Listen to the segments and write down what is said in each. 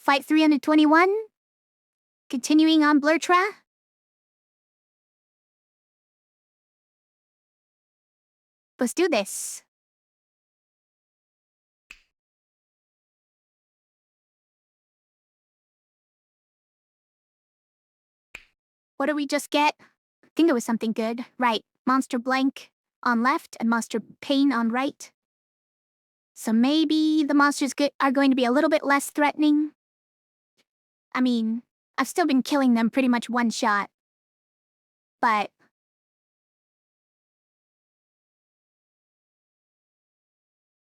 Fight 321. Continuing on Blurtra. Let's do this. What did we just get? I think it was something good. Right. Monster Blank on left and Monster Pain on right. So maybe the monsters are going to be a little bit less threatening. I mean, I've still been killing them pretty much one shot. But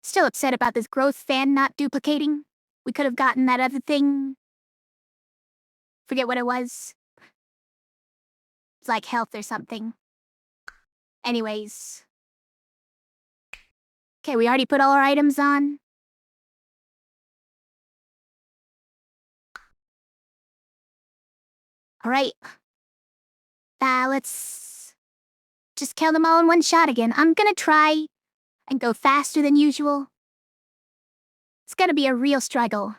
still upset about this growth fan not duplicating. We could have gotten that other thing. Forget what it was. It's like health or something. Anyways. Okay, we already put all our items on. Alright. Let's just kill them all in one shot again. I'm gonna try and go faster than usual. It's gonna be a real struggle.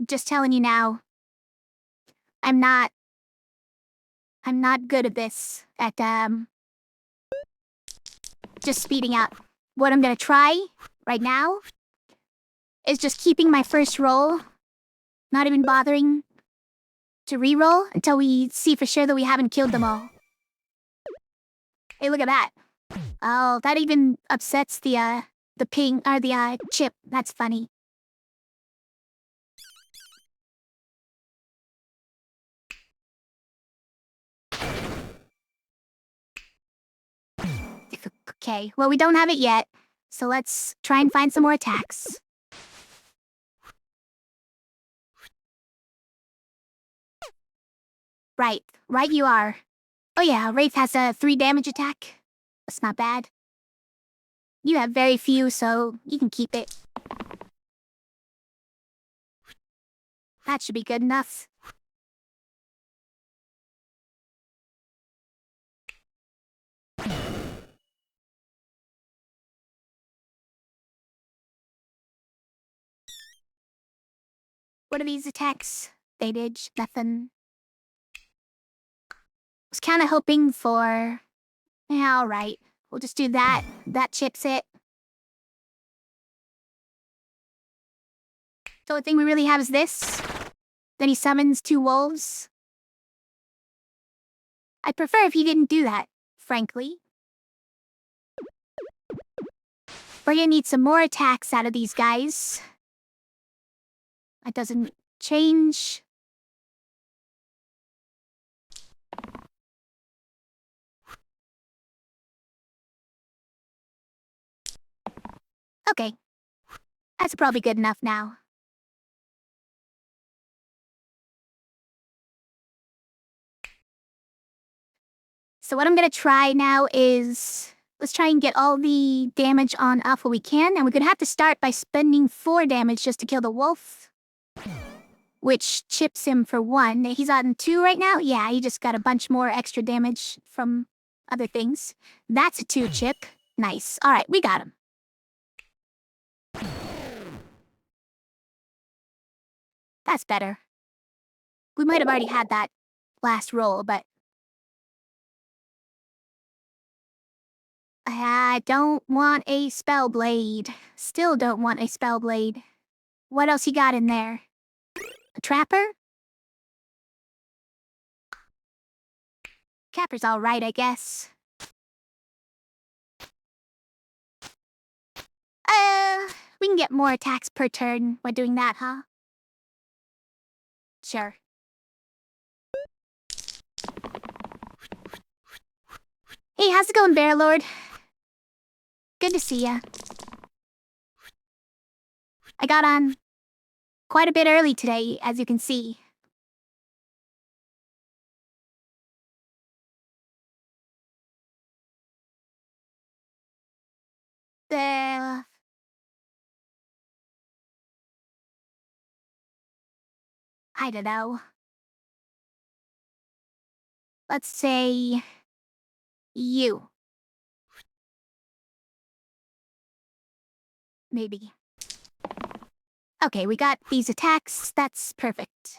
Just telling you now. I'm not good at this, at just speeding up. What I'm gonna try right now is just keeping my first roll, not even bothering to re-roll until we see for sure that we haven't killed them all. Hey, look at that. Oh, that even upsets the ping, or the chip. That's funny. Okay, well, we don't have it yet, so let's try and find some more attacks. Right you are. Oh yeah, Wraith has a 3 damage attack. That's not bad. You have very few, so you can keep it. That should be good enough. What are these attacks? They did nothing. Was kinda hoping for... Yeah, alright. We'll just do that. That chips it. The only thing we really have is this. Then he summons 2 wolves. I'd prefer if he didn't do that, frankly. We're gonna need some more attacks out of these guys. That doesn't change. Okay. That's probably good enough now. So what I'm gonna try now is... Let's try and get all the damage on Alpha we can, and we're gonna have to start by spending 4 damage just to kill the wolf. Which chips him for 1. He's on 2 right now? Yeah, he just got a bunch more extra damage from other things. That's a 2 chip. Nice. Alright, we got him. That's better. We might have already had that last roll, but... I don't want a spell blade. Still don't want a spell blade. What else you got in there? A trapper? Capper's alright, I guess. We can get more attacks per turn by doing that, huh? Sure. Hey, how's it going, Bear Lord? Good to see ya. I got on quite a bit early today, as you can see. I don't know. Let's say... you. Maybe. Okay, we got these attacks. That's perfect.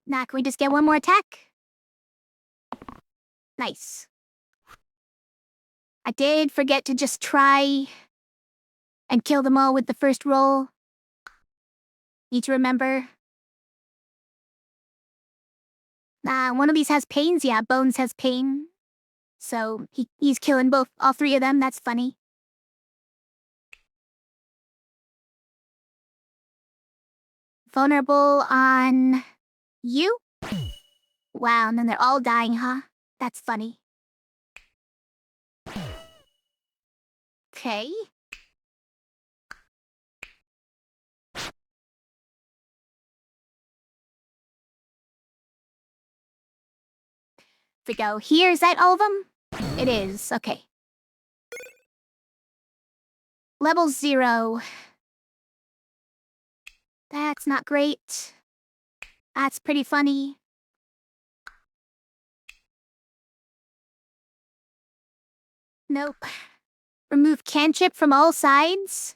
Now, can we just get one more attack? Nice. I did forget to just try and kill them all with the first roll. Need to remember. One of these has pains. Yeah, Bones has pain. So he's killing all three of them. That's funny. Vulnerable on you? Wow, and then they're all dying, huh? That's funny. Okay. We go here. Is that all of them? It is. Okay. Level 0. That's not great. That's pretty funny. Nope. Remove cantrip from all sides?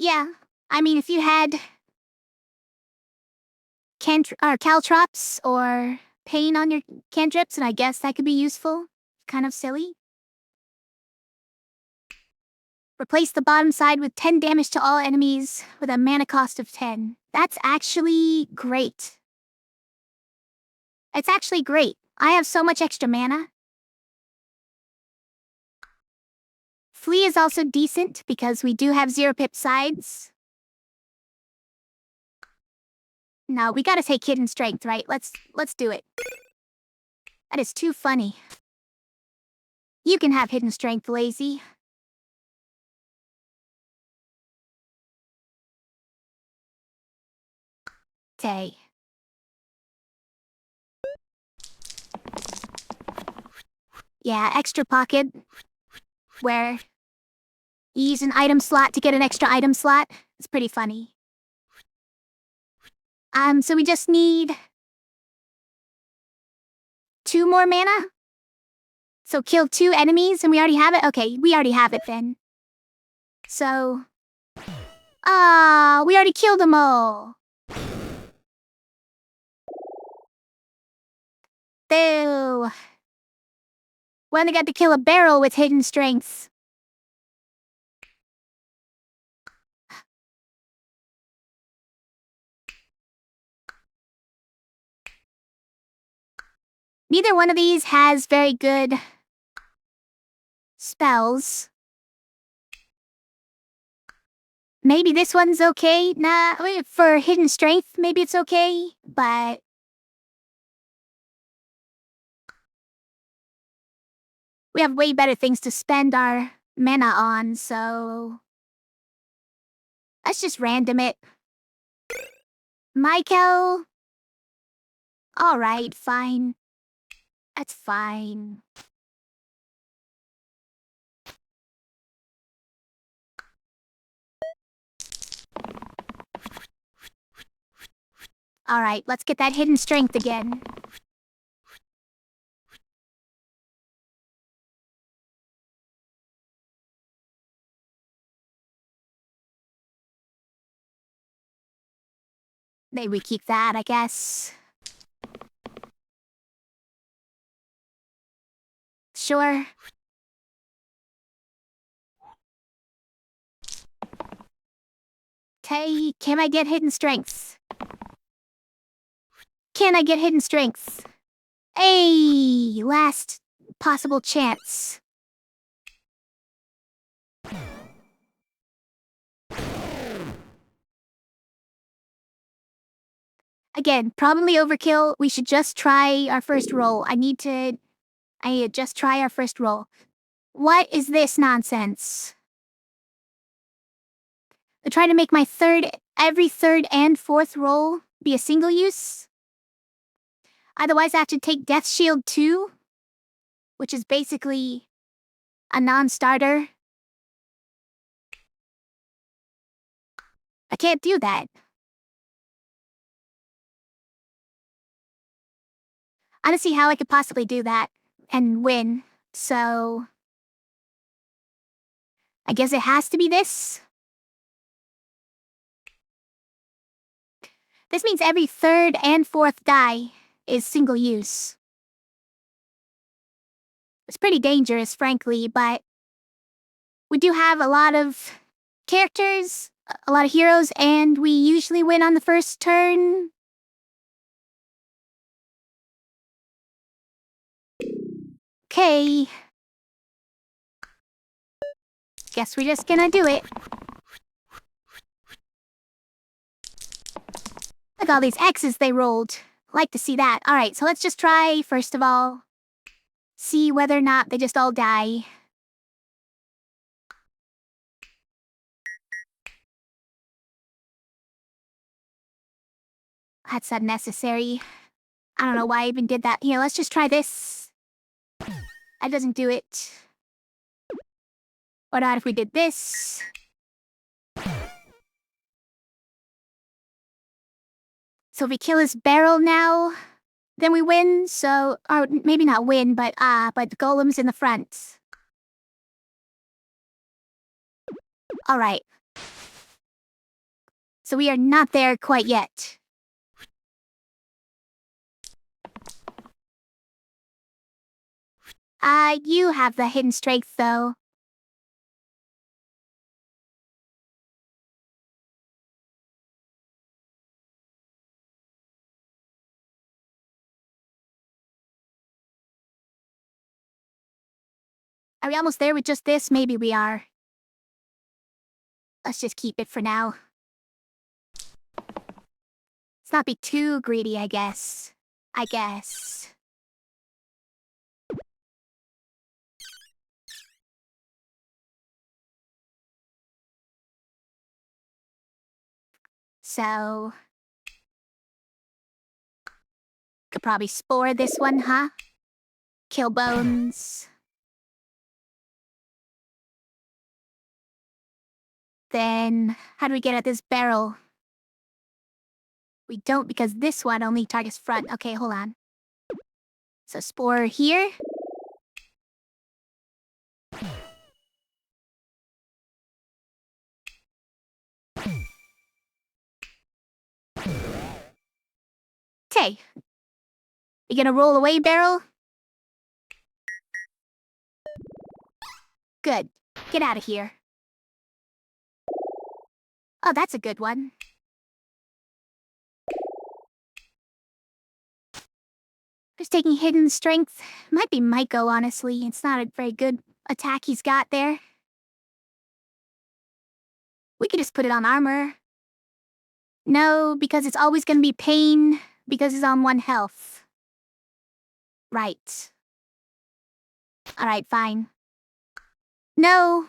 Yeah. I mean, if you had caltrops or pain on your cantrips, and I guess that could be useful. Kind of silly. Replace the bottom side with 10 damage to all enemies with a mana cost of 10. That's actually great. It's actually great. I have so much extra mana. Flee is also decent because we do have 0 pip sides. No, we gotta take hidden strength, right? Let's do it. That is too funny. You can have hidden strength, lazy. Okay. Yeah, extra pocket. Where you use an item slot to get an extra item slot. It's pretty funny. So we just need 2 more mana? So kill 2 enemies and we already have it? Okay, we already have it then. So... we already killed them all. Boo. We only got to kill a barrel with hidden strengths. Neither one of these has very good spells. Maybe this one's okay. Nah, for hidden strength, maybe it's okay, but... we have way better things to spend our mana on, so... let's just random it. Michael? Alright, fine. That's fine. Alright, let's get that hidden strength again. Maybe we keep that, I guess. Sure. Okay, can I get hidden strengths? Can I get hidden strengths? Hey, last possible chance. Again, probably overkill. We should just try our first roll. I need to just try our first roll. What is this nonsense? They're trying to make my every third and fourth roll be a single use? Otherwise, I have to take Death Shield too, which is basically a non-starter. I can't do that. I don't see how I could possibly do that and win, so I guess it has to be this. This means every third and fourth die is single use. It's pretty dangerous, frankly, but we do have a lot of characters, a lot of heroes, and we usually win on the first turn. Okay. Guess we're just gonna do it. Look at all these X's they rolled. Like to see that. Alright, so let's just try, first of all, see whether or not they just all die. That's unnecessary. I don't know why I even did that. Here, let's just try this. That doesn't do it. What about if we did this? So if we kill his barrel now, then we win, so... Or maybe not win, but the golem's in the front. Alright. So we are not there quite yet. You have the hidden strength, though. Are we almost there with just this? Maybe we are. Let's just keep it for now. Let's not be too greedy, I guess. So... Could probably spore this one, huh? Kill bones. Then, how do we get at this barrel? We don't, because this one only targets front. Okay, hold on. So spore here. Okay. You gonna roll away, barrel? Good. Get out of here. Oh, that's a good one. Who's taking hidden strength? Might be Maiko, honestly. It's not a very good attack he's got there. We could just put it on armor. No, because it's always gonna be pain, because he's on 1 health. Right. Alright, fine. No,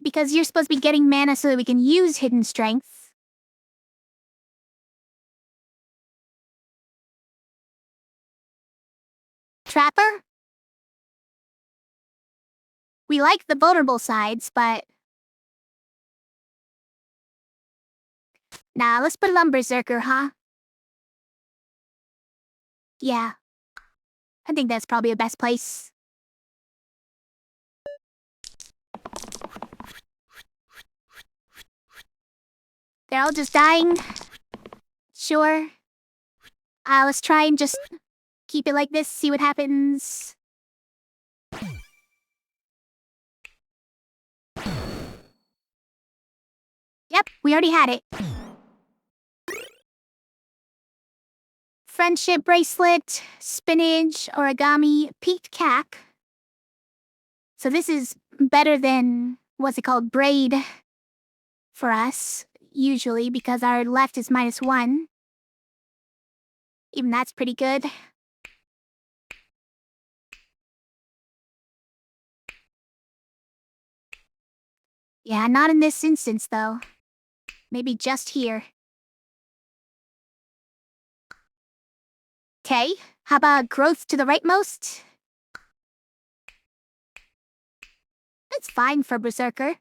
because you're supposed to be getting mana so that we can use hidden strength. Trapper? We like the vulnerable sides, but... Nah, let's put it on Berserker, huh? Yeah. I think that's probably the best place. They're all just dying. Sure. Let's try and just keep it like this, see what happens. Yep, we already had it. Friendship bracelet, spinach, origami, peaked cap. So this is better than, what's it called, braid for us, usually, because our left is -1. Even that's pretty good. Yeah, not in this instance, though. Maybe just here. Okay, how about growth to the rightmost? It's fine for Berserker.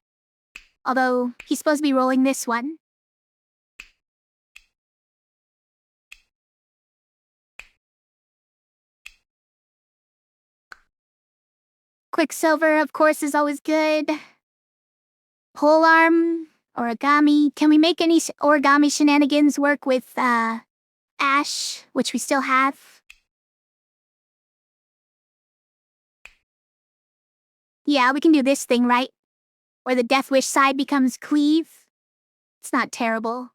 Although, he's supposed to be rolling this one. Quicksilver, of course, is always good. Polearm, origami. Can we make any origami shenanigans work with ash, which we still have? Yeah, we can do this thing, right? Where the Death Wish side becomes cleave. It's not terrible.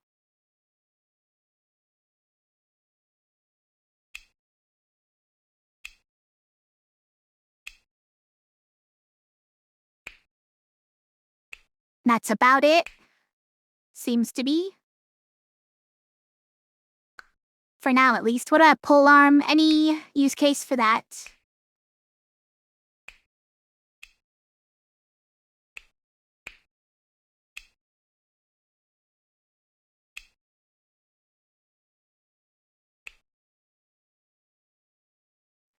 That's about it. Seems to be. For now, at least. What about polearm? Any use case for that?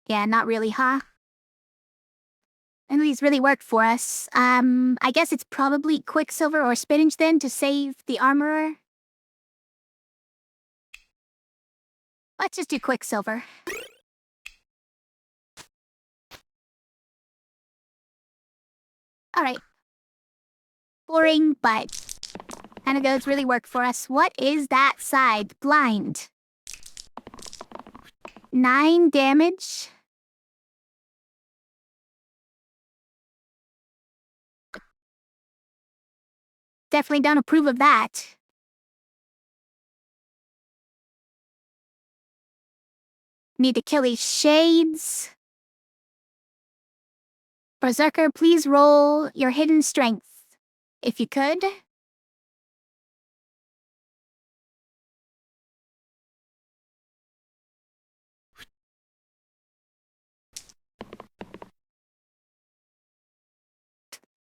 Yeah, not really, huh? And these really worked for us. I guess it's probably Quicksilver or Spinach then to save the Armorer. Let's just do Quicksilver. Alright. Boring, but kind of does really work for us. What is that side? Blind. 9 damage. Definitely don't approve of that. Need to kill these shades. Berserker, please roll your hidden strength. If you could.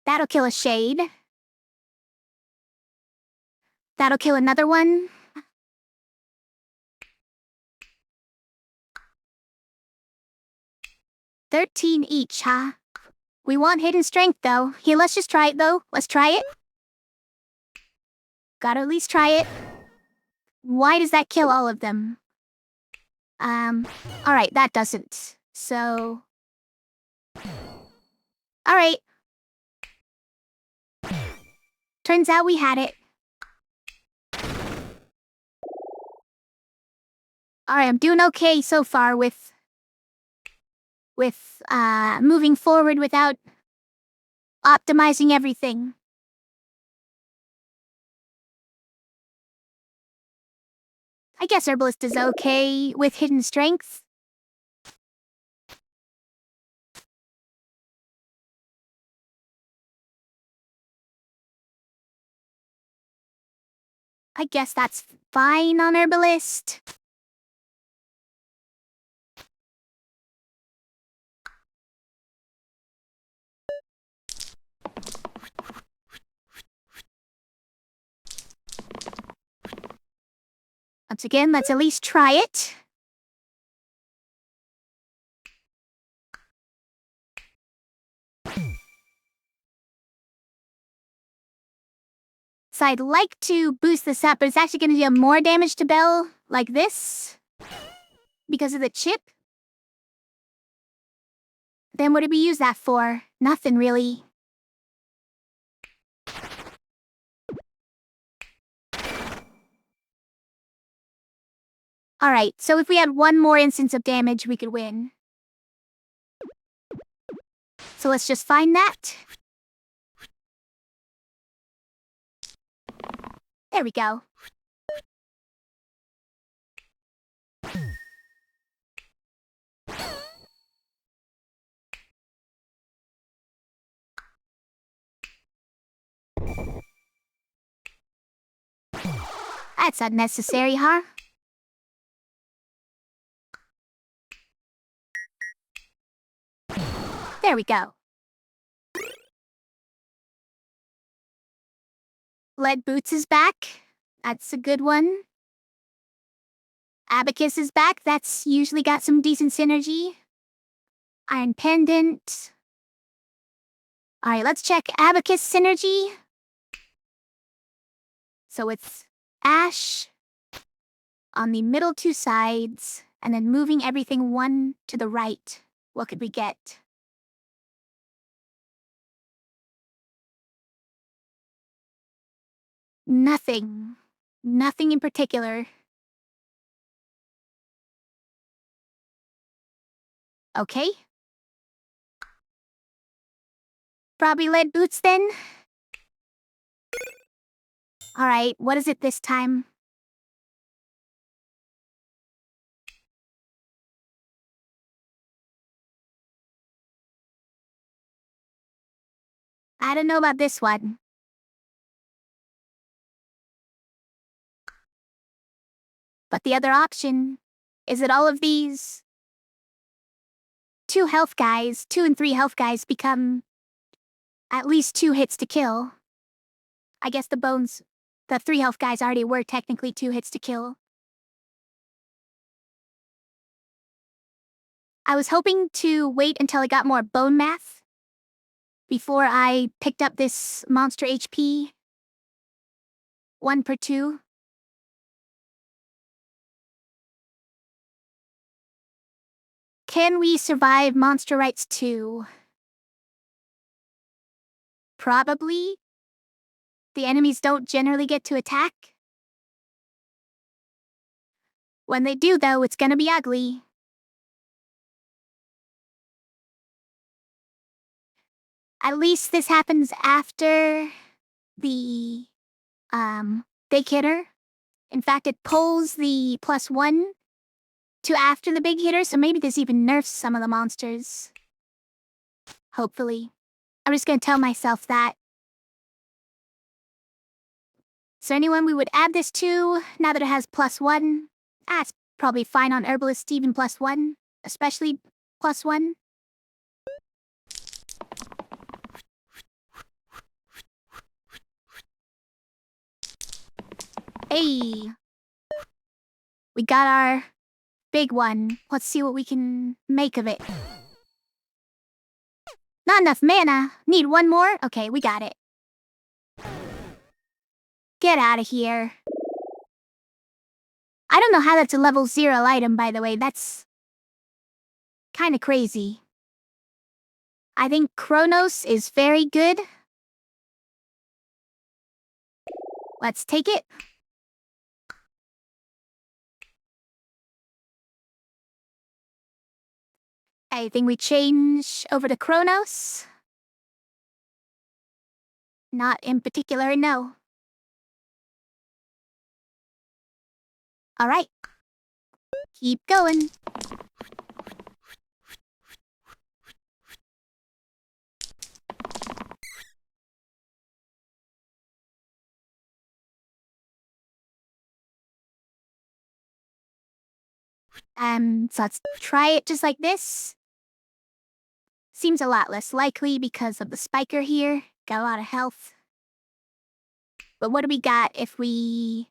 That'll kill a shade. That'll kill another one. $13 each, huh? We want hidden strength, though. Here, let's just try it, though. Let's try it. Gotta at least try it. Why does that kill all of them? Alright, that doesn't. So... Alright. Turns out we had it. Alright, I'm doing okay so far with moving forward without optimizing everything. I guess Herbalist is okay with hidden strength. I guess that's fine on Herbalist. Once again, let's at least try it. So I'd like to boost this up, but it's actually going to do more damage to Belle, like this, because of the chip. Then what did we use that for? Nothing, really. Alright, so if we had one more instance of damage, we could win. So let's just find that. There we go. That's unnecessary, huh? There we go. Lead Boots is back. That's a good one. Abacus is back. That's usually got some decent synergy. Iron Pendant. Alright, let's check Abacus synergy. So it's Ash on the middle 2 sides, and then moving everything 1 to the right. What could we get? Nothing. Nothing in particular. Okay. Probably lead boots then? Alright, what is it this time? I don't know about this one. But the other option, is it all of these? 2 health guys, 2 and 3 health guys become at least 2 hits to kill. I guess the 3 health guys already were technically 2 hits to kill. I was hoping to wait until I got more bone math before I picked up this monster HP. 1 per 2. Can we survive Monster Rights 2? Probably. The enemies don't generally get to attack. When they do, though, it's gonna be ugly. At least this happens after the, big hitter. In fact, it pulls the +1 to after the big hitter, so maybe this even nerfs some of the monsters. Hopefully. I'm just gonna tell myself that. Is there anyone we would add this to, now that it has +1? It's probably fine on Herbalist even +1, especially +1. Hey! We got our big one. Let's see what we can make of it. Not enough mana. Need one more? Okay, we got it. Get out of here. I don't know how that's a level 0 item, by the way. That's kinda crazy. I think Kronos is very good. Let's take it. I think we change over to Kronos. Not in particular, no. Alright. Keep going. So let's try it just like this. Seems a lot less likely because of the spiker here. Got a lot of health. But what do we got if we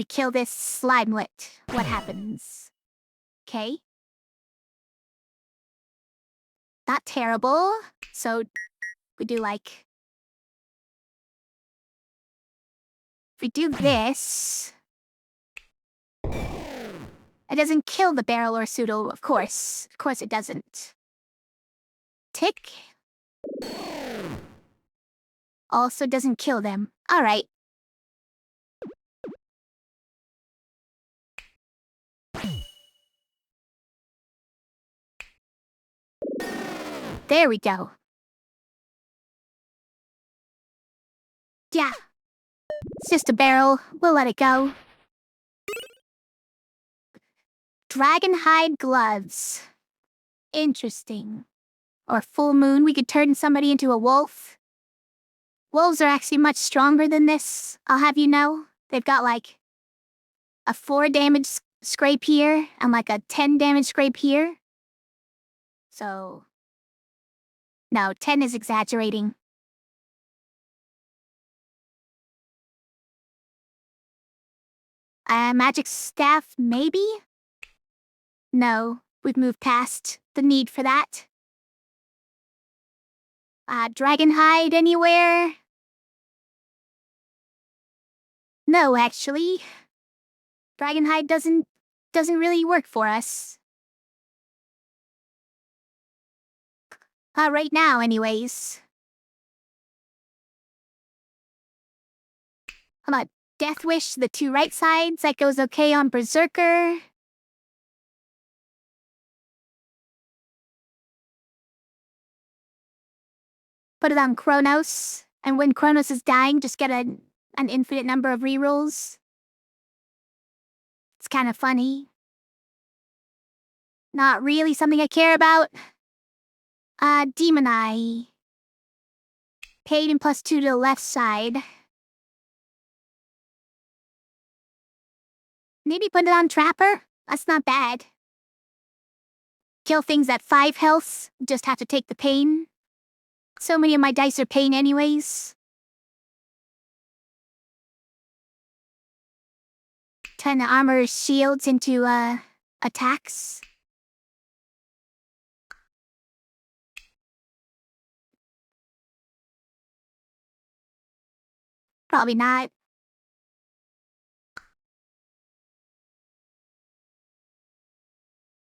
kill this slimelet? What happens? Okay. Not terrible. So we do like... If we do this... It doesn't kill the barrel or pseudo, of course. Of course it doesn't. Tick. Also doesn't kill them. Alright. There we go. Yeah. It's just a barrel. We'll let it go. Dragonhide gloves. Interesting. Or full moon, we could turn somebody into a wolf. Wolves are actually much stronger than this, I'll have you know. They've got like a 4 damage scrape here and like a 10 damage scrape here. So... No, 10 is exaggerating. Magic staff, maybe? No, we've moved past the need for that. Dragonhide anywhere? No, actually. Dragonhide doesn't really work for us. Right now, anyways. How about Death Wish, the 2 right sides? That goes okay on Berserker. Put it on Kronos. And when Kronos is dying, just get an infinite number of rerolls. It's kind of funny. Not really something I care about. Demon Eye. Paid and +2 to the left side. Maybe put it on Trapper? That's not bad. Kill things at 5 health, just have to take the pain. So many of my dice are pain anyways. Turn the armor shields into, attacks. Probably not.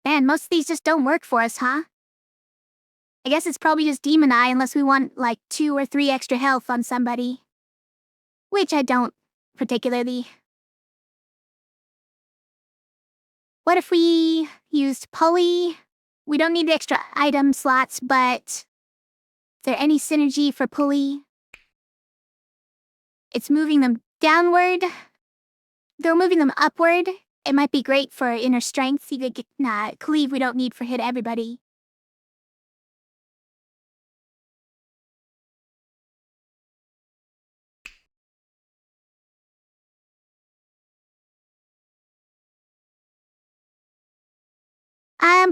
Man, most of these just don't work for us, huh? I guess it's probably just Demon Eye unless we want, like, 2 or 3 extra health on somebody. Which I don't particularly. What if we used Pulley? We don't need the extra item slots, but is there any synergy for Pulley? It's moving them downward. They're moving them upward. It might be great for inner strength. You could get, cleave we don't need for hit everybody.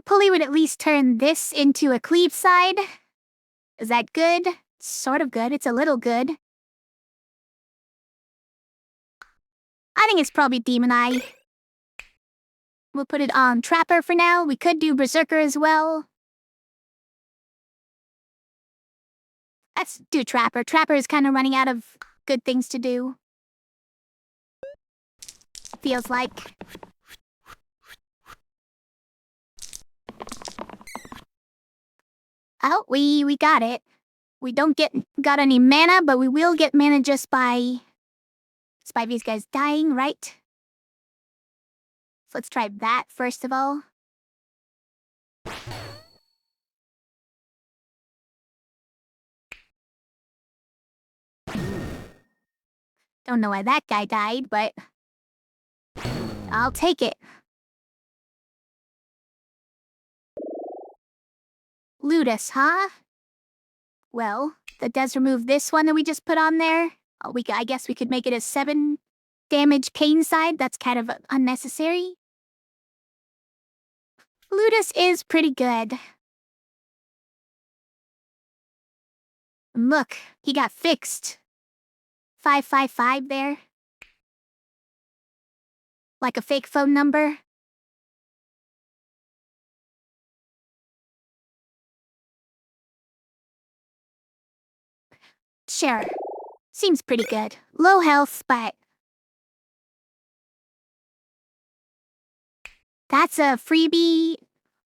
Pulley would at least turn this into a cleave side. Is that good? Sort of good. It's a little good. I think it's probably Demon Eye. We'll put it on Trapper for now. We could do Berserker as well. Let's do Trapper. Trapper is kind of running out of good things to do. Feels like. Oh, we got it. We don't got any mana, but we will get mana just by these guys dying, right? So let's try that first of all. Don't know why that guy died, but I'll take it. Ludus, huh? Well, that does remove this one that we just put on there. Oh, I guess we could make it a 7 damage pain side. That's kind of unnecessary. Ludus is pretty good. Look, he got fixed. 555 there. Like a fake phone number. Sure. Seems pretty good. Low health, but that's a freebie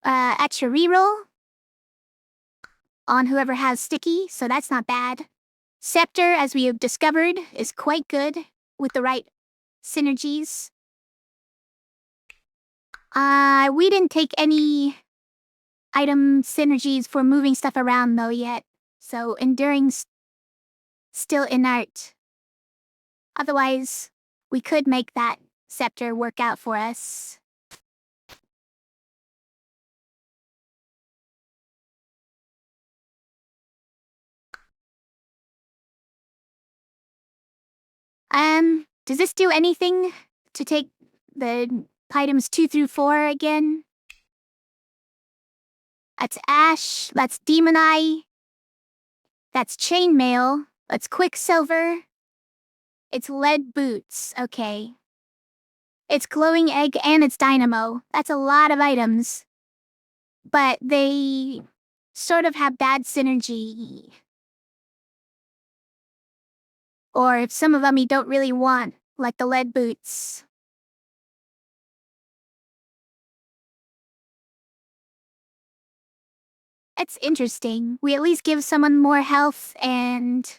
extra reroll on whoever has sticky, so that's not bad. Scepter, as we have discovered, is quite good with the right synergies. We didn't take any item synergies for moving stuff around though yet, so Enduring's still inert. Otherwise, we could make that Scepter work out for us. Does this do anything to take the items 2 through 4 again? That's Ash, that's Demon Eye, that's Chainmail, that's Quicksilver, it's Lead Boots, okay. It's Glowing Egg and it's Dynamo. That's a lot of items. But they sort of have bad synergy. Or if some of them you don't really want, like the Lead Boots. It's interesting. We at least give someone more health and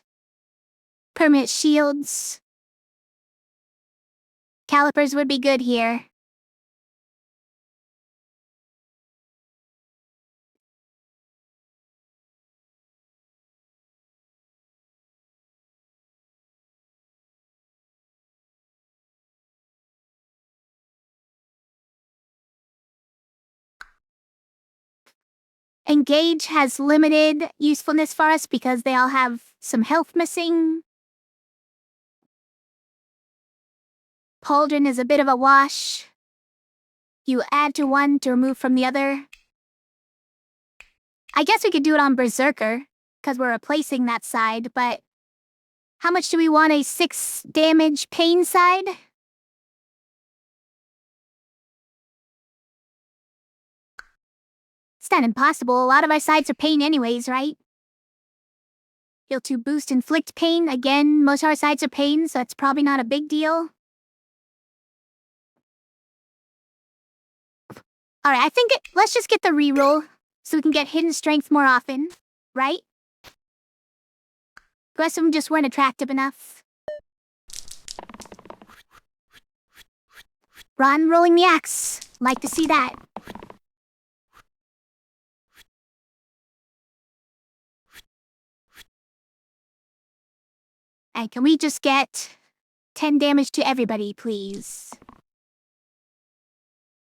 permanent shields. calipers would be good here. Engage has limited usefulness for us because they all have some health missing. Pauldron is a bit of a wash. You add to one to remove from the other. I guess we could do it on Berserker, because we're replacing that side, but how much do we want a 6 damage pain side? It's not impossible. A lot of our sides are pain anyways, right? Heal 2 boost inflict pain. Again, most of our sides are pain, so it's probably not a big deal. Alright, I think let's just get the reroll so we can get hidden strength more often, right? The rest of them just weren't attractive enough. Ron rolling the axe. Like to see that. And can we just get 10 damage to everybody, please?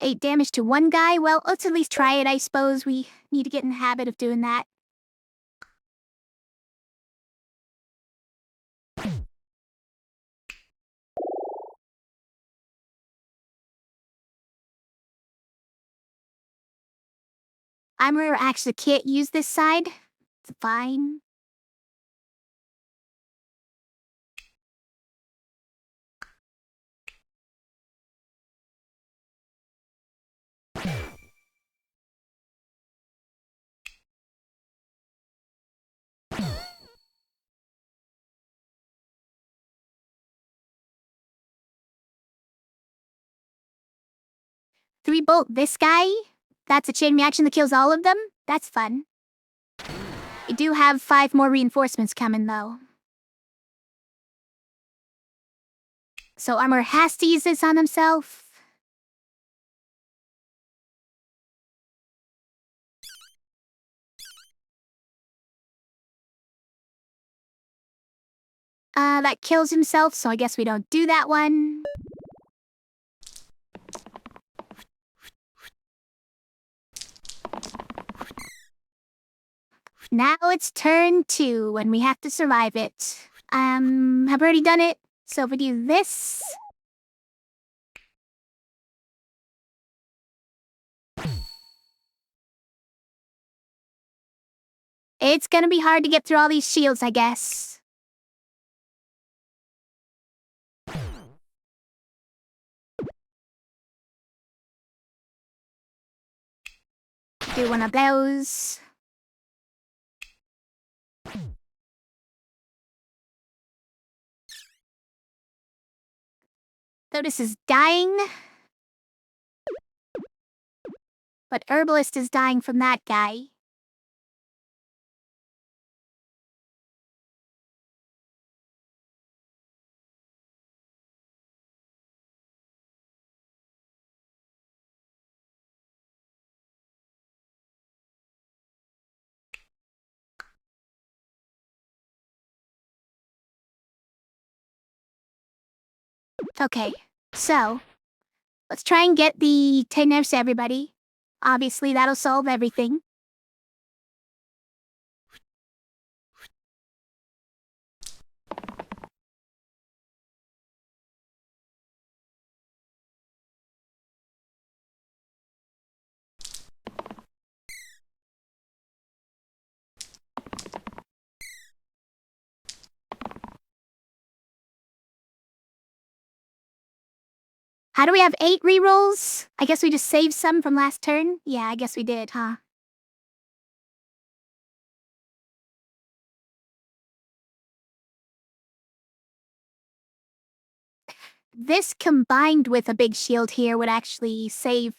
8 damage to one guy? Well, let's at least try it, I suppose. We need to get in the habit of doing that. Armor actually can't use this side. It's fine. Three bolt this guy? That's a chain reaction that kills all of them? That's fun. We do have 5 more reinforcements coming, though. So Armor has to use this on himself. That kills himself, so I guess we don't do that one. Now it's turn 2, and we have to survive it. I've already done it, so if we do this... It's gonna be hard to get through all these shields, I guess. Do one of those. Lotus is dying. But Herbalist is dying from that guy. Okay, so let's try and get the 10 nerfs to everybody. Obviously, that'll solve everything. How do we have 8 rerolls? I guess we just saved some from last turn? Yeah, I guess we did, huh? This combined with a big shield here would actually save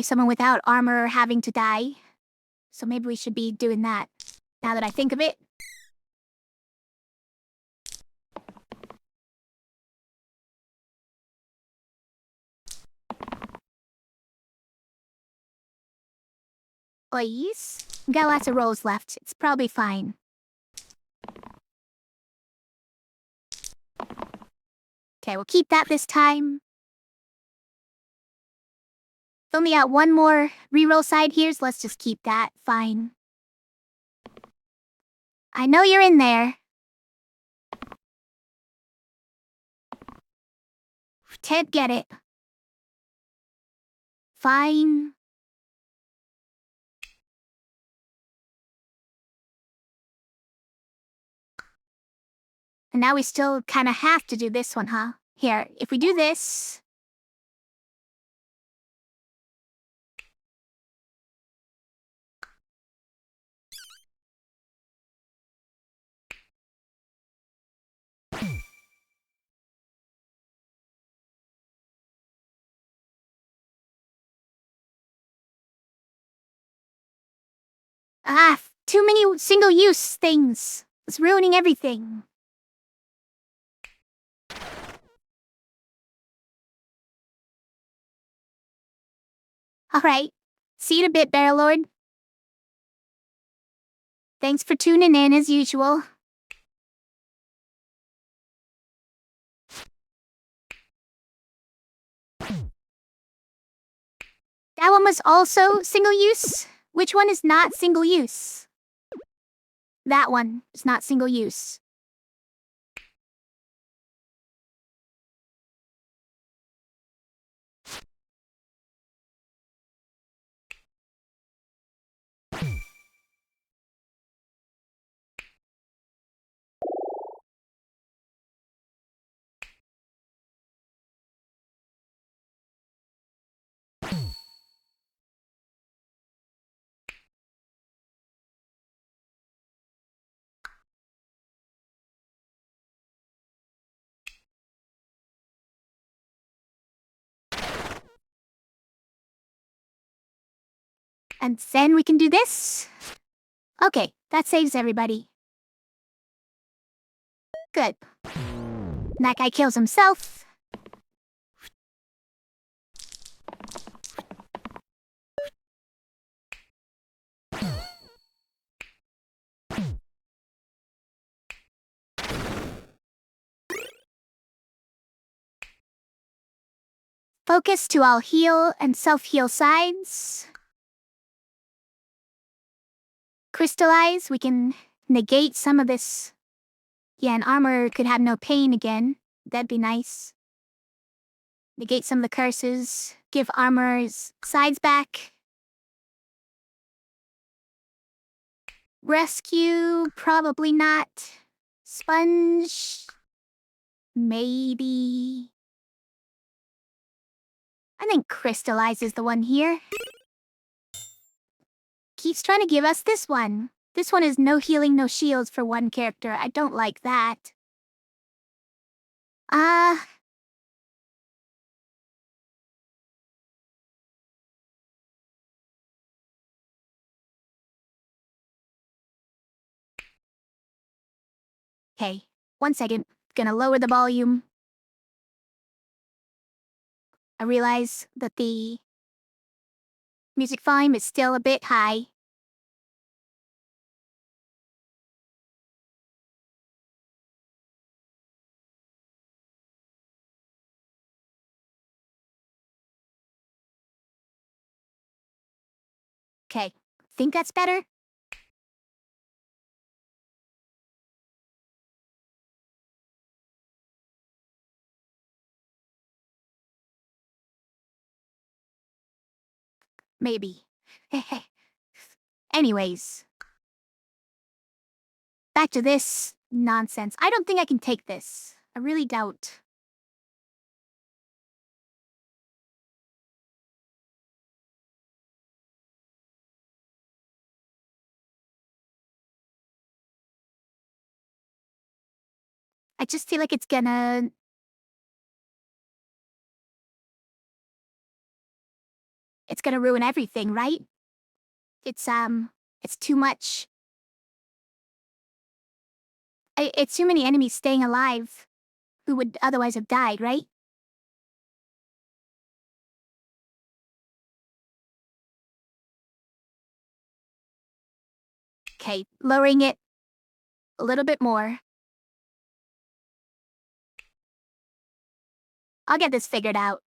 someone without armor having to die. So maybe we should be doing that, now that I think of it. Please? We got lots of rolls left. It's probably fine. Okay, we'll keep that this time. Only got one more reroll side here, so let's just keep that. Fine. I know you're in there. Can't get it. Fine. And now we still kind of have to do this one, huh? Here, if we do this... too many single-use things. It's ruining everything. Alright. See you in a bit, Bear Lord. Thanks for tuning in as usual. That one was also single-use? Which one is not single-use? That one is not single-use. And then we can do this. Okay, that saves everybody. Good. That guy kills himself. Focus to all heal and self-heal sides. Crystallize, we can negate some of this. Yeah, and armor could have no pain again. That'd be nice. Negate some of the curses. Give armor's sides back. Rescue, probably not. Sponge, maybe. I think Crystallize is the one here. Keeps trying to give us this one. This one is no healing, no shields for one character. I don't like that. Okay, 1 second. Gonna lower the volume. I realize that the music volume is still a bit high. Okay, think that's better? Maybe. Anyways. Back to this nonsense. I don't think I can take this. I really doubt. I just feel like it's gonna... It's gonna ruin everything, right? It's too much. It's too many enemies staying alive who would otherwise have died, right? Okay, lowering it a little bit more. I'll get this figured out.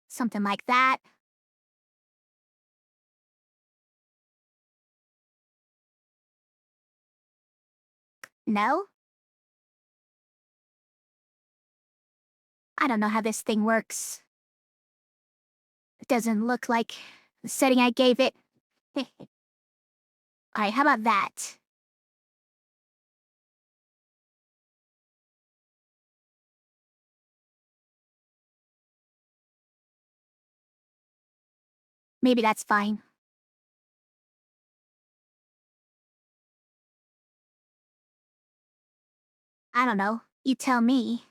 Something like that. No? I don't know how this thing works. It doesn't look like the setting I gave it. Alright, how about that? Maybe that's fine. I don't know. You tell me.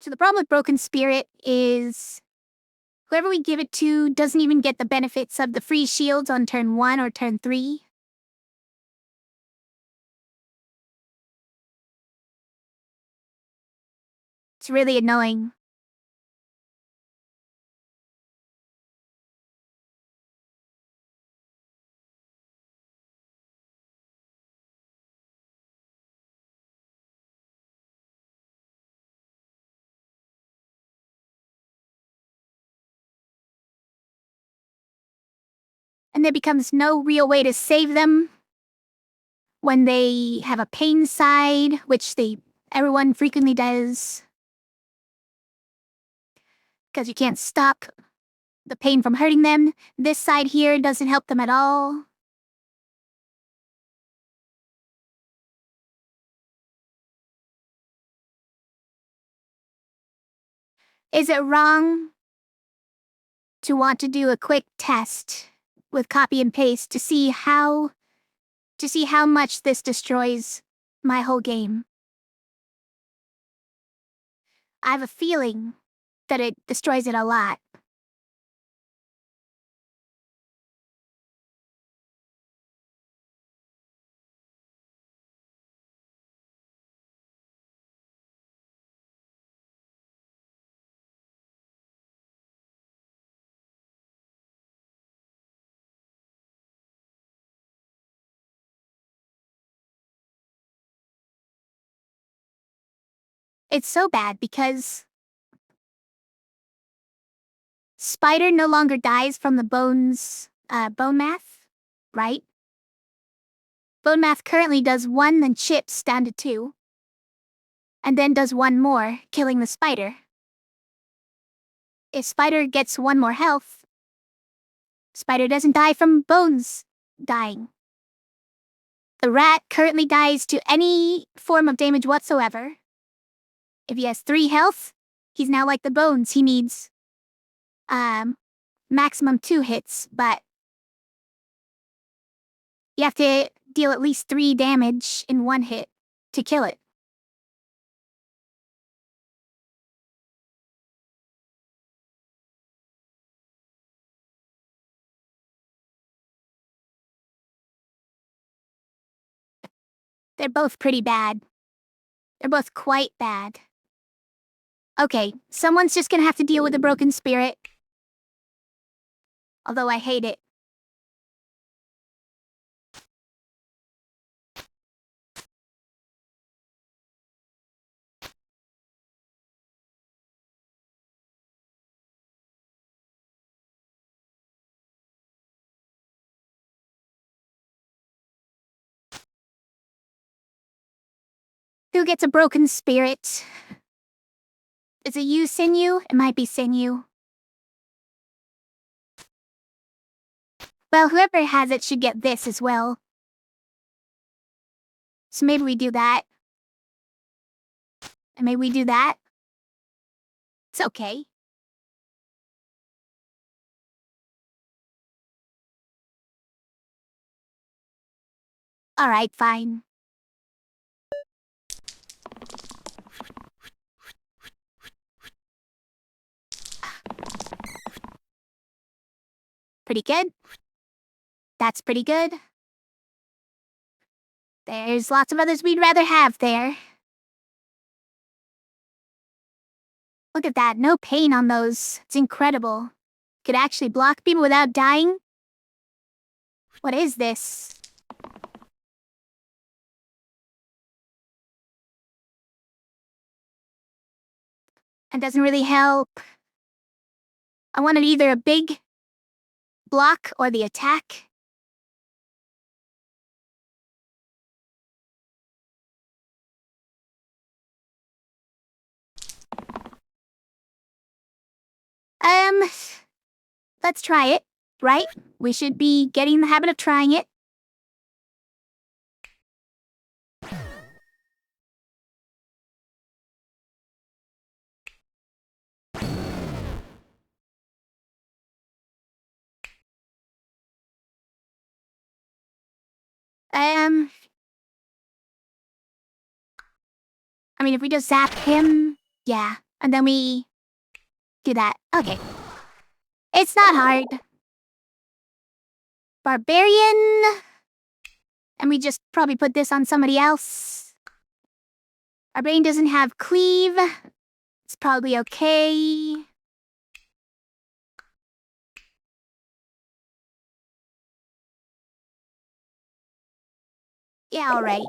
So the problem with Broken Spirit is whoever we give it to doesn't even get the benefits of the free shields on turn 1 or turn 3. It's really annoying. And there becomes no real way to save them when they have a pain side, which everyone frequently does. Because you can't stop the pain from hurting them. This side here doesn't help them at all. Is it wrong to want to do a quick test with copy and paste to see how much this destroys my whole game? I have a feeling that it destroys it a lot. It's so bad because Spider no longer dies from the bone math, right? Bone math currently does 1, then chips down to 2, and then does 1 more, killing the spider. If Spider gets 1 more health, Spider doesn't die from bones dying. The rat currently dies to any form of damage whatsoever. If he has 3 health, he's now like the bones. He needs maximum 2 hits, but you have to deal at least 3 damage in 1 hit to kill it. They're both pretty bad. They're both quite bad. Okay, someone's just gonna have to deal with the broken spirit. Although I hate it. Who gets a broken spirit? Is it you, Sinew? It might be Sinew. Well, whoever has it should get this as well. So maybe we do that. And maybe we do that. It's okay. Alright, fine. Pretty good. That's pretty good. There's lots of others we'd rather have there. Look at that, no pain on those. It's incredible. Could actually block people without dying? What is this? It doesn't really help. I wanted either a big block or the attack. Let's try it, right? We should be getting in the habit of trying it. I mean, if we just zap him, yeah. And then we do that. Okay. It's not hard. Barbarian. And we just probably put this on somebody else. Our brain doesn't have cleave. It's probably okay. Yeah, alright.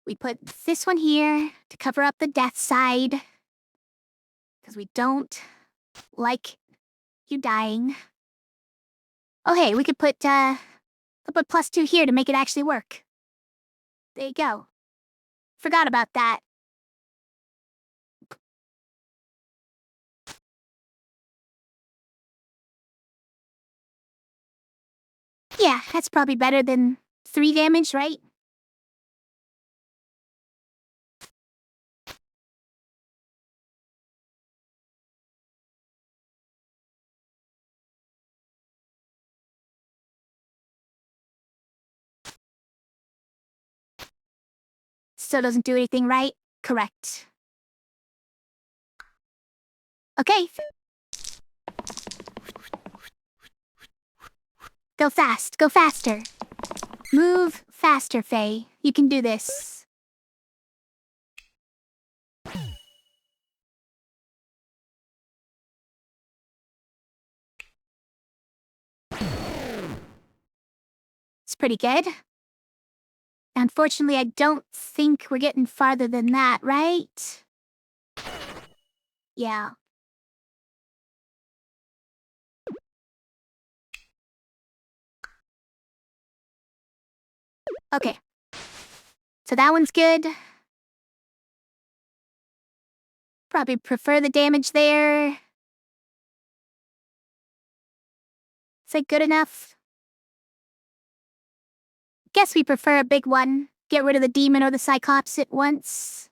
We put this one here to cover up the death side. Because we don't like you dying. Oh hey, we could put +2 here to make it actually work. There you go. Forgot about that. Yeah, that's probably better than 3 damage, right? Still doesn't do anything, right? Correct. Okay. Go fast, go faster. Move faster, Faye. You can do this. It's pretty good. Unfortunately, I don't think we're getting farther than that, right? Yeah. Okay. So that one's good. Probably prefer the damage there. Is that good enough? Guess we prefer a big one. Get rid of the demon or the cyclops at once.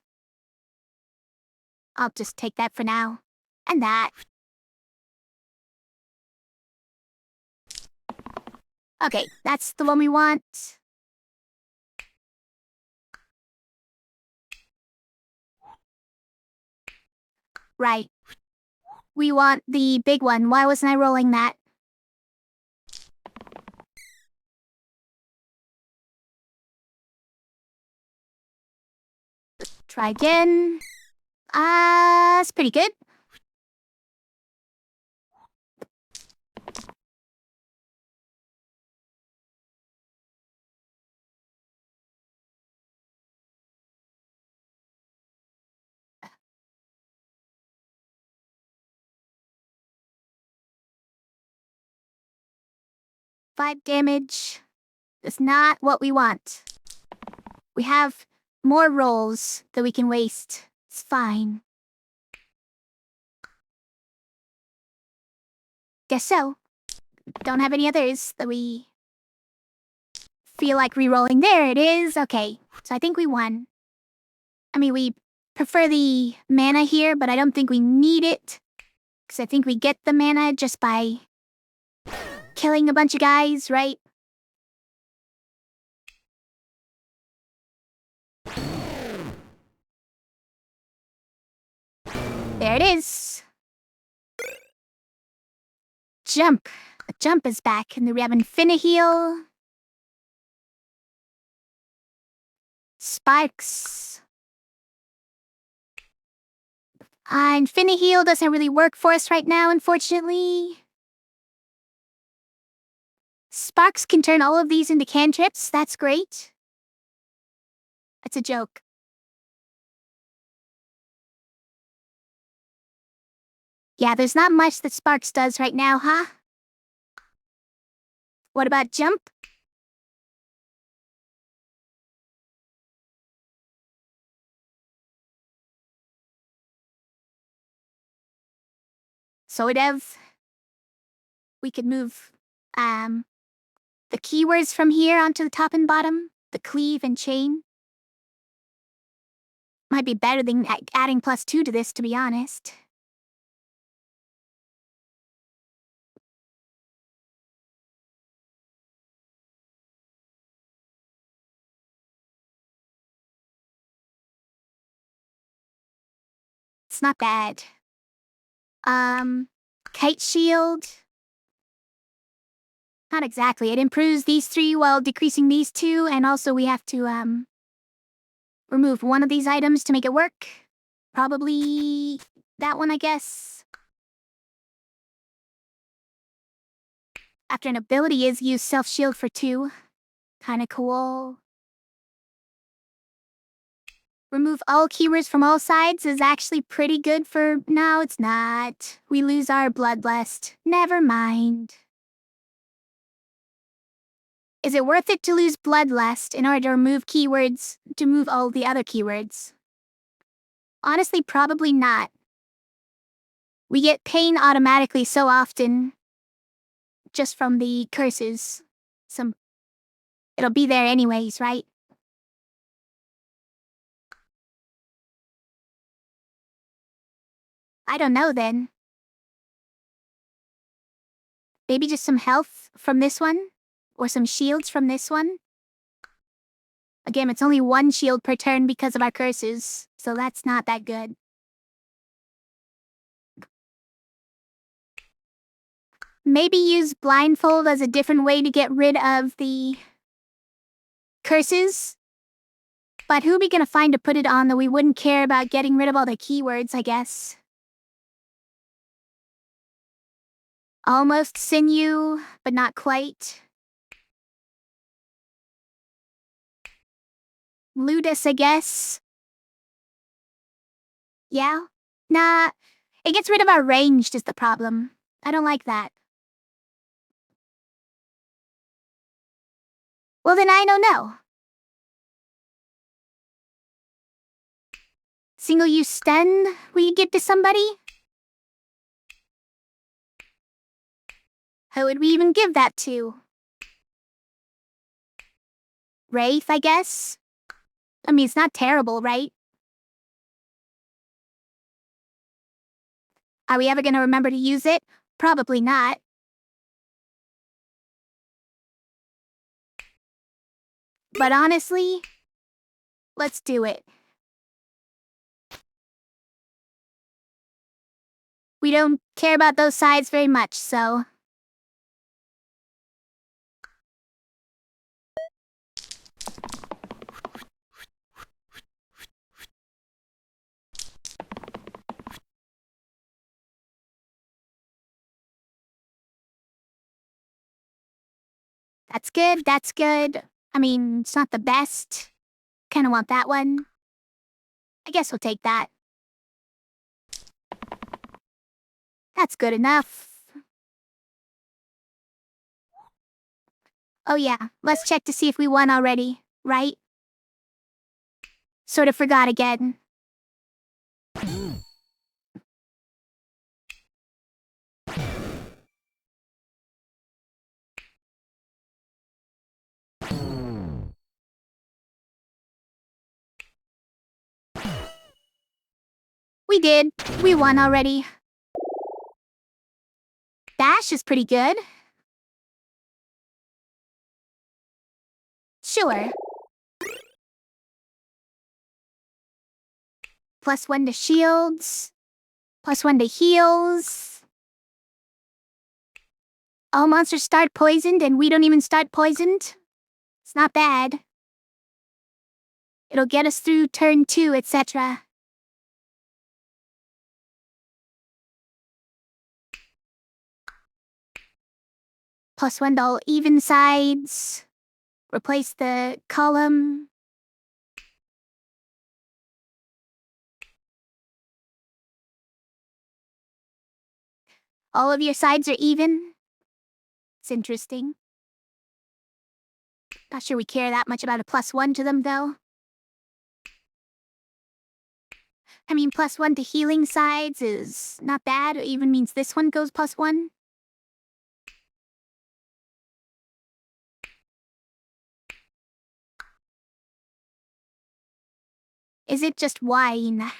I'll just take that for now. And that. Okay, that's the one we want. Right. We want the big one. Why wasn't I rolling that? Try again. It's pretty good. Five damage. That's not what we want. We have more rolls that we can waste. It's fine. Guess so. don't have any others that we feel like re-rolling. There it is. Okay, so I think we won. I mean, we prefer the mana here, but I don't think we need it. Because I think we get the mana just by killing a bunch of guys, right? There it is. Jump. The jump is back, and then we have Infiniheel. Spikes. Infiniheel doesn't really work for us right now, unfortunately. Sparks can turn all of these into cantrips. That's great. That's a joke. Yeah, there's not much that Sparks does right now, huh? What about jump? So we could move the keywords from here onto the top and bottom, the cleave and chain. Might be better than adding +2 to this, to be honest. It's not bad. Kite shield. Not exactly. It improves these 3 while decreasing these 2, and also we have to, remove one of these items to make it work. Probably that one, I guess. After an ability is use self-shield for 2. Kinda cool. Remove all keywords from all sides is actually pretty good for... No, it's not. We lose our Bloodlust. Never mind. Is it worth it to lose Bloodlust in order to remove keywords, to move all the other keywords? Honestly, probably not. We get pain automatically so often, just from the curses. It'll be there anyways, right? I don't know then. Maybe just some health from this one? Or some shields from this one? Again, it's only 1 shield per turn because of our curses, so that's not that good. Maybe use blindfold as a different way to get rid of the curses? But who are we gonna find to put it on that we wouldn't care about getting rid of all the keywords, I guess? Almost sinew, but not quite. Ludus, I guess. Yeah? Nah, it gets rid of our ranged is the problem. I don't like that. Well then I don't know. Single-use stun we give to somebody? Who would we even give that to? Wraith, I guess? I mean, it's not terrible, right? Are we ever gonna remember to use it? Probably not. But honestly, let's do it. We don't care about those sides very much, so... That's good, that's good. I mean, it's not the best. Kinda want that one. I guess we'll take that. That's good enough. Oh yeah, let's check to see if we won already, right? Sort of forgot again. We did. We won already. Dash is pretty good. Sure. +1 to shields. +1 to heals. All monsters start poisoned and we don't even start poisoned. It's not bad. It'll get us through turn 2, etc. +1 to all even sides. Replace the column. All of your sides are even. It's interesting. Not sure we care that much about a +1 to them, though. I mean, +1 to healing sides is not bad. It even means this one goes +1. Is it just wine?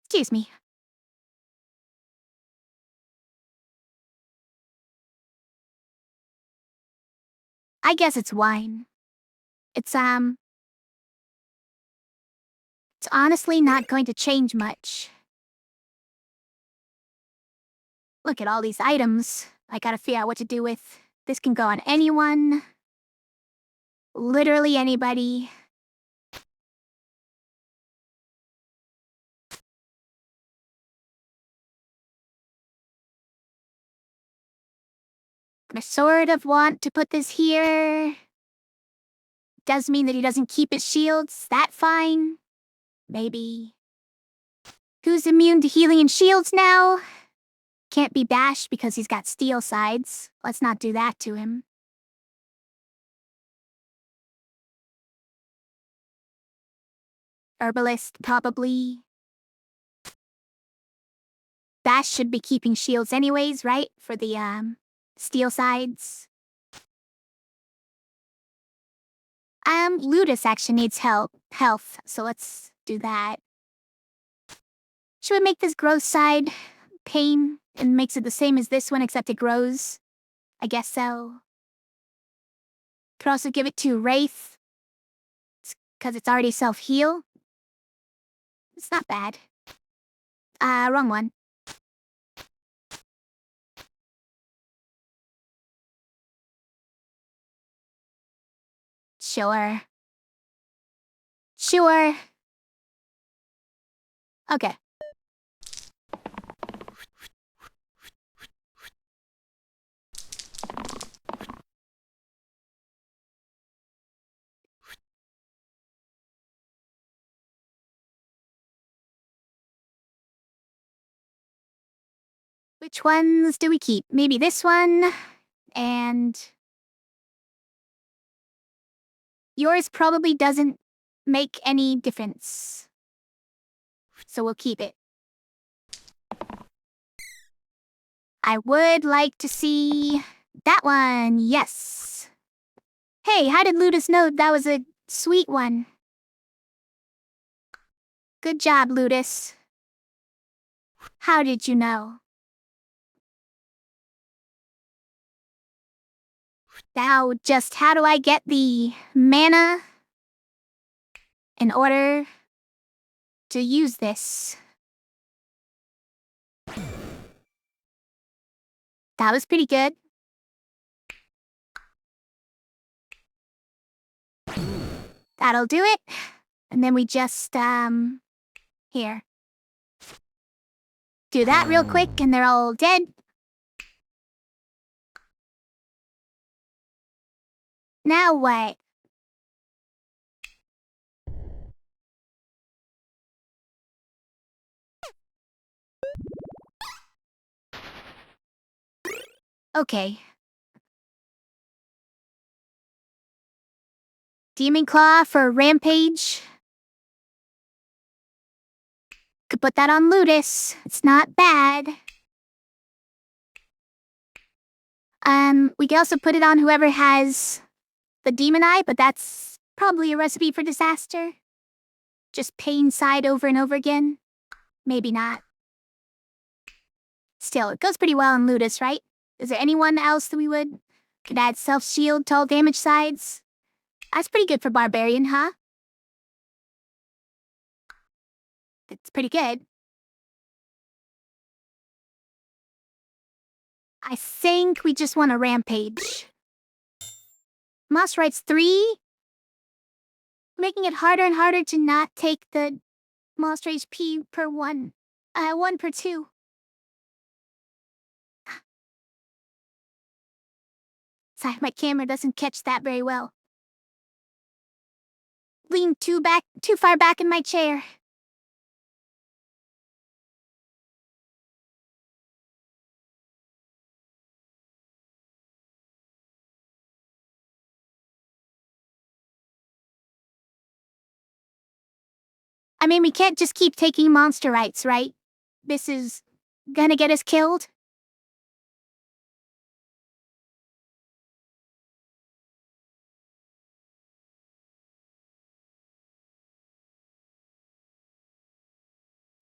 Excuse me. I guess it's wine. It's honestly not going to change much. Look at all these items. I gotta figure out what to do with. This can go on anyone. Literally anybody. I sort of want to put this here. Does mean that he doesn't keep his shields. That fine? Maybe. Who's immune to healing and shields now? Can't be bashed because he's got steel sides. Let's not do that to him. Herbalist, probably. Bash should be keeping shields anyways, right? For the, steel sides. Ludus actually needs health, so let's do that. Should we make this growth side pain and makes it the same as this one except it grows? I guess so. Could also give it to Wraith. Because it's already self-heal. It's not bad. Wrong one. Sure. Sure. Okay. Which ones do we keep? Maybe this one, and yours probably doesn't make any difference. So we'll keep it. I would like to see that one, yes. Hey, how did Ludus know that was a sweet one? Good job, Ludus. How did you know? Now, just how do I get the mana in order to use this? That was pretty good. That'll do it. And then we just, here. Do that real quick and they're all dead. Now what? Okay. Demon Claw for Rampage. Could put that on Ludus. It's not bad. We can also put it on whoever has the Demon Eye, but that's probably a recipe for disaster. Just pain side over and over again. Maybe not. Still, it goes pretty well on Ludus, right? Is there anyone else that we could add self-shield to all damage sides? That's pretty good for Barbarian, huh? It's pretty good. I think we just want a Rampage. Moss writes 3. Making it harder and harder to not take the Moss Rage P per 1. 1 per 2. Sorry, my camera doesn't catch that very well. Lean too far back in my chair. I mean, we can't just keep taking monster rights, right? This is gonna get us killed.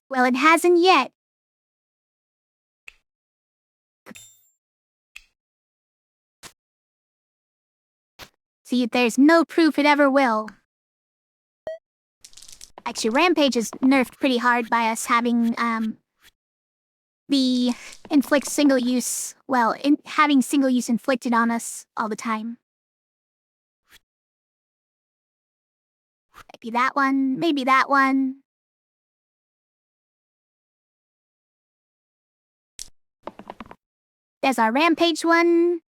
Well, it hasn't yet. See, there's no proof it ever will. Actually, Rampage is nerfed pretty hard by us having, the inflict single use, having single use inflicted on us all the time. Maybe that one, maybe that one. There's our Rampage one.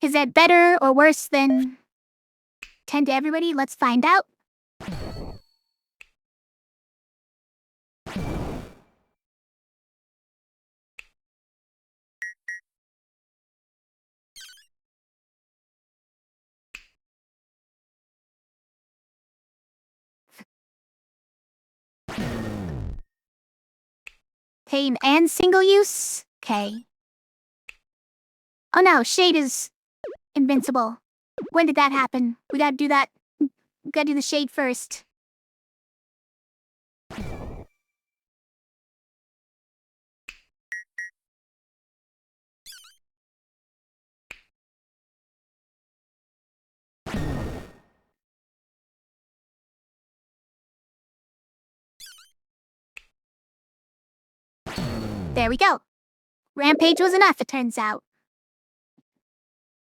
Is that better or worse than 10 to everybody? Let's find out. Pain and single use? Okay. Oh no, Shade is invincible. When did that happen? We gotta do that. We gotta do the Shade first. There we go. Rampage was enough, it turns out.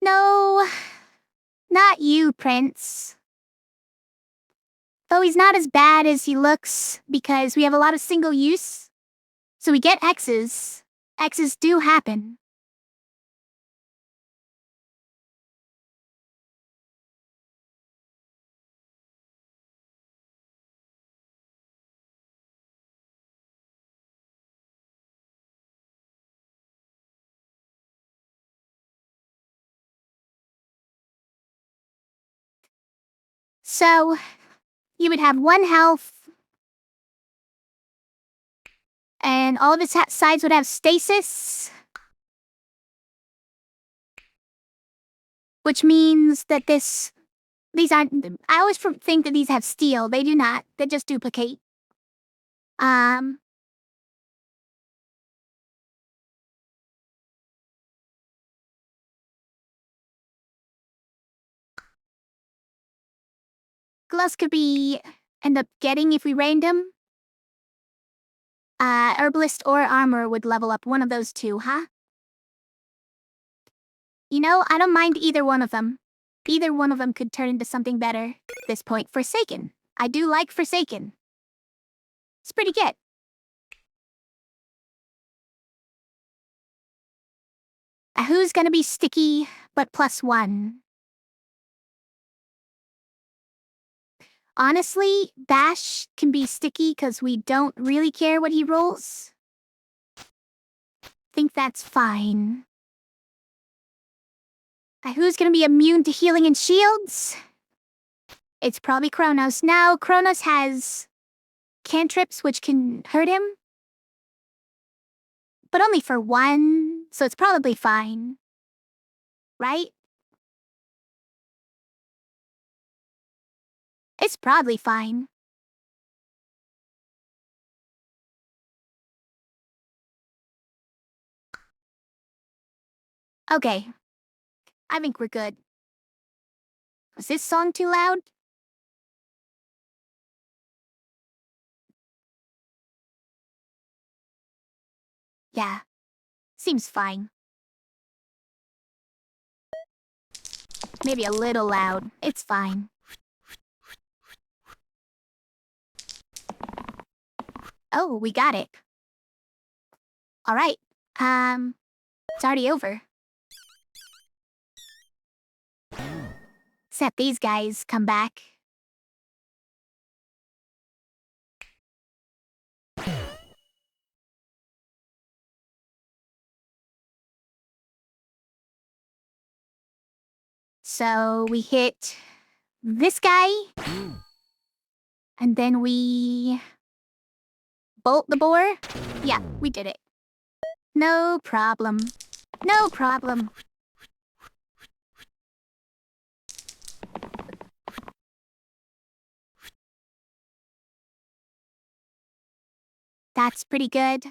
No, not you, Prince. Though he's not as bad as he looks, because we have a lot of single use. So we get X's. X's do happen. So, you would have 1 health, and all of his sides would have stasis. Which means that these aren't, I always think that these have steel. They do not. They just duplicate. Gloves could end up getting if we random. Herbalist or armor would level up one of those two, huh? You know, I don't mind either one of them. Either one of them could turn into something better. At this point, Forsaken. I do like Forsaken. It's pretty good. Who's gonna be sticky, but +1? Honestly, Bash can be sticky because we don't really care what he rolls. think that's fine. Who's gonna be immune to healing and shields? It's probably Kronos. Now, Kronos has cantrips which can hurt him. But only for one, so it's probably fine. Right? It's probably fine. Okay. I think we're good. Was this song too loud? Yeah. Seems fine. Maybe a little loud. It's fine. Oh, we got it. Alright. It's already over. Except these guys come back. So we hit this guy. And then we bolt the boar. Yeah, we did it. No problem. No problem. That's pretty good.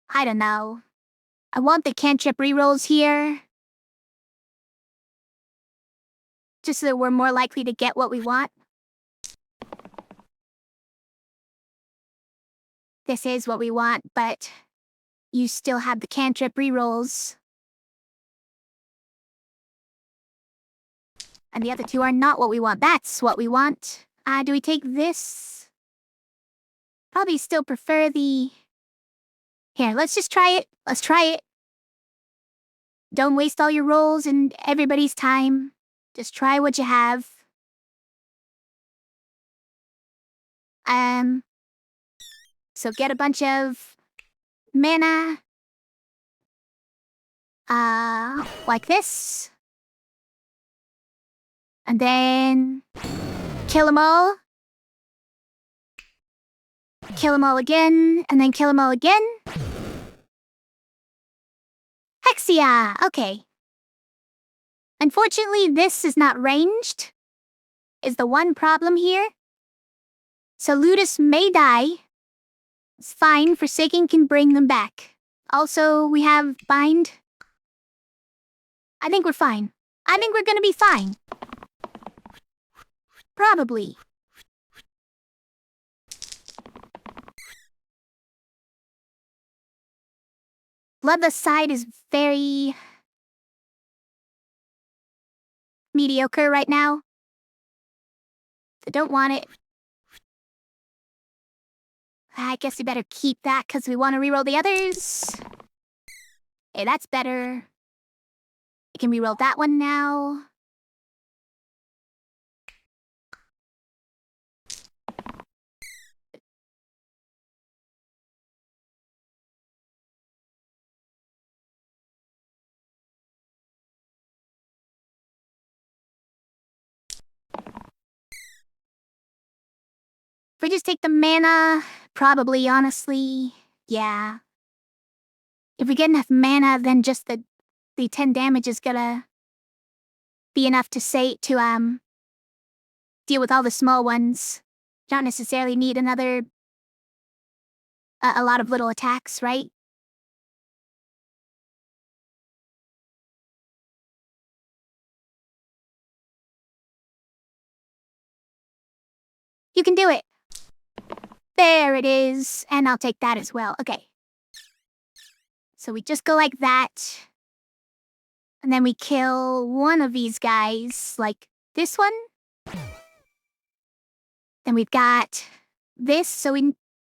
I don't know. I want the cantrip rerolls here. Just so we're more likely to get what we want. This is what we want, but you still have the cantrip rerolls. And the other two are not what we want. That's what we want. Do we take this? Probably still prefer the... Here, let's just try it. Let's try it. Don't waste all your rolls and everybody's time. Just try what you have. So get a bunch of mana. Like this. And then kill them all. Kill them all again, and then kill them all again. Hexia! Okay. Unfortunately, this is not ranged, is the one problem here. So Ludus may die. It's fine, Forsaken can bring them back. Also, we have Bind. I think we're fine. I think we're gonna be fine. Probably. Bloodless side is very... mediocre right now. So don't want it. I guess we better keep that because we want to reroll the others. Hey, that's better. We can reroll that one now. If we just take the mana, probably, honestly, yeah. If we get enough mana, then just the 10 damage is gonna be enough to deal with all the small ones. Don't necessarily need another, a lot of little attacks, right? You can do it. There it is. And I'll take that as well. Okay. So we just go like that. And then we kill one of these guys, like this one. Then we've got this,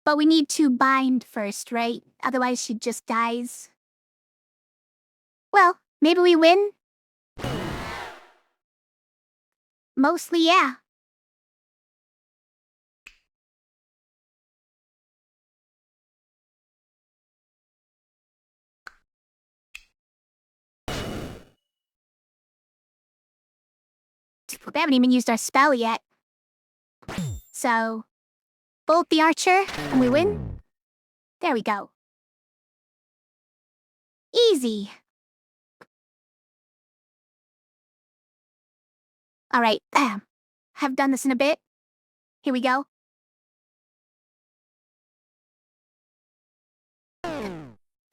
but we need to bind first, right? Otherwise she just dies. Well, maybe we win? Mostly, yeah. We haven't even used our spell yet. So, bolt the archer, and we win? There we go. Easy. Alright, have done this in a bit. Here we go.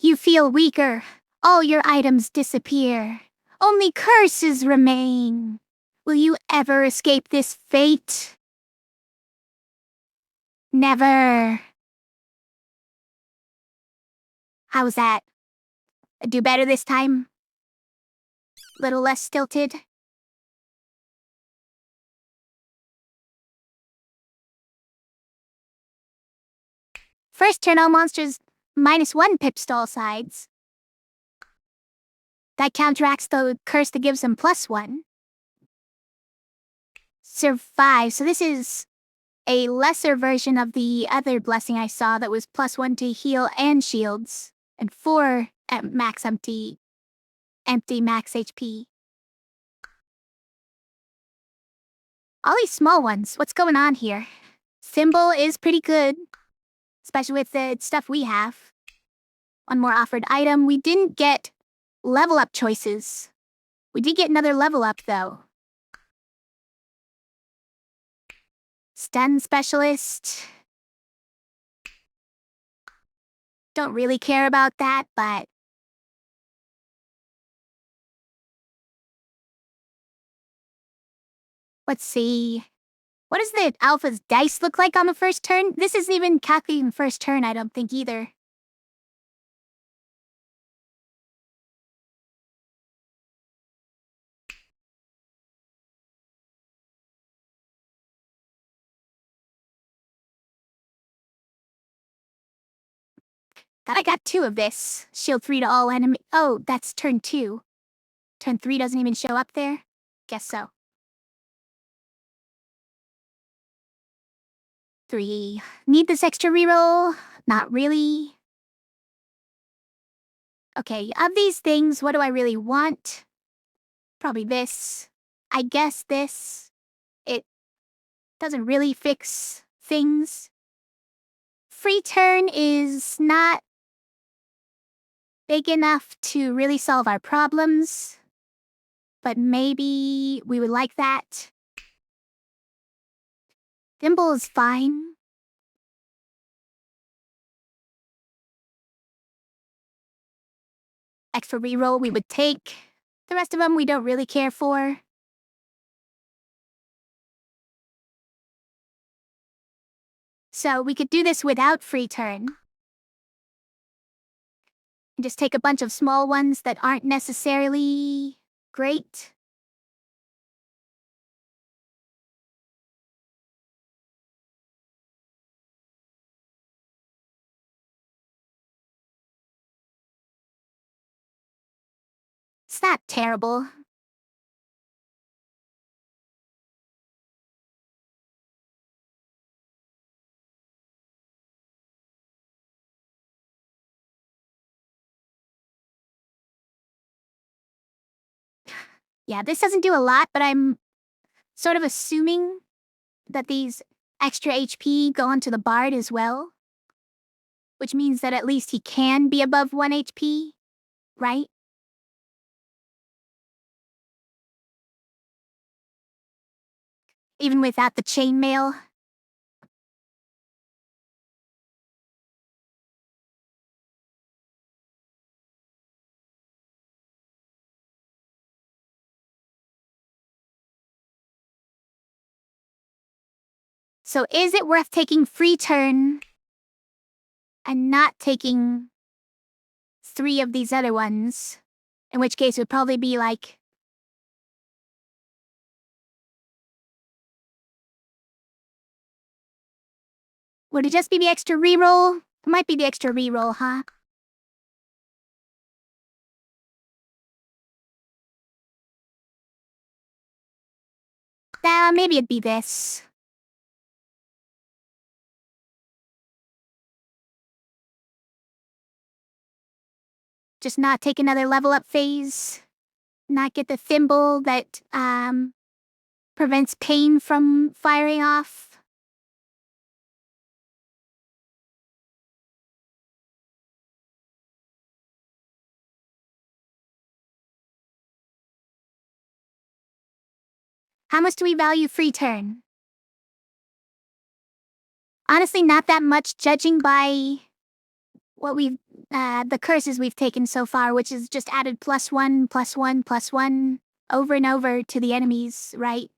You feel weaker. All your items disappear. Only curses remain. Will you ever escape this fate? Never. How's that? Do better this time? Little less stilted? First turn all monsters -1 pip stall sides. That counteracts the curse that gives them +1. Survive. So this is a lesser version of the other blessing I saw that was +1 to heal and shields, and 4 at max empty max HP. All these small ones, what's going on here? Symbol is pretty good, especially with the stuff we have. One more offered item. We didn't get level up choices. We did get another level up though. Stun specialist. Don't really care about that, but let's see. What does the alpha's dice look like on the first turn? This isn't even calculating first turn, I don't think either. I got 2 of this. Shield 3 to all enemy. Oh, that's turn 2. Turn 3 doesn't even show up there? Guess so. 3. Need this extra reroll? Not really. Okay, of these things, what do I really want? Probably this. I guess this. It doesn't really fix things. Free turn is not big enough to really solve our problems, but maybe we would like that. Thimble is fine. Extra reroll we would take. The rest of them we don't really care for. So we could do this without free turn. And just take a bunch of small ones that aren't necessarily great. It's not terrible. Yeah, this doesn't do a lot, but I'm sort of assuming that these extra HP go onto the bard as well. Which means that at least he can be above 1 HP, right? Even without the chainmail. So is it worth taking free turn and not taking 3 of these other ones? In which case it would probably be like... Would it just be the extra reroll? It might be the extra reroll, huh? Maybe it'd be this. Just not take another level up phase. Not get the thimble that, prevents pain from firing off. How much do we value free turn? Honestly, not that much, judging by what the curses we've taken so far, which is just added +1, +1, +1 over and over to the enemies, right?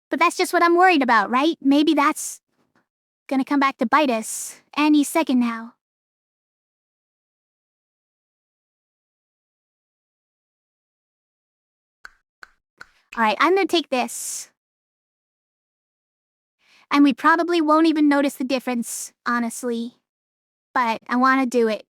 But that's just what I'm worried about, right? Maybe that's gonna come back to bite us any second now. Alright, I'm gonna take this. And we probably won't even notice the difference, honestly. But I want to do it.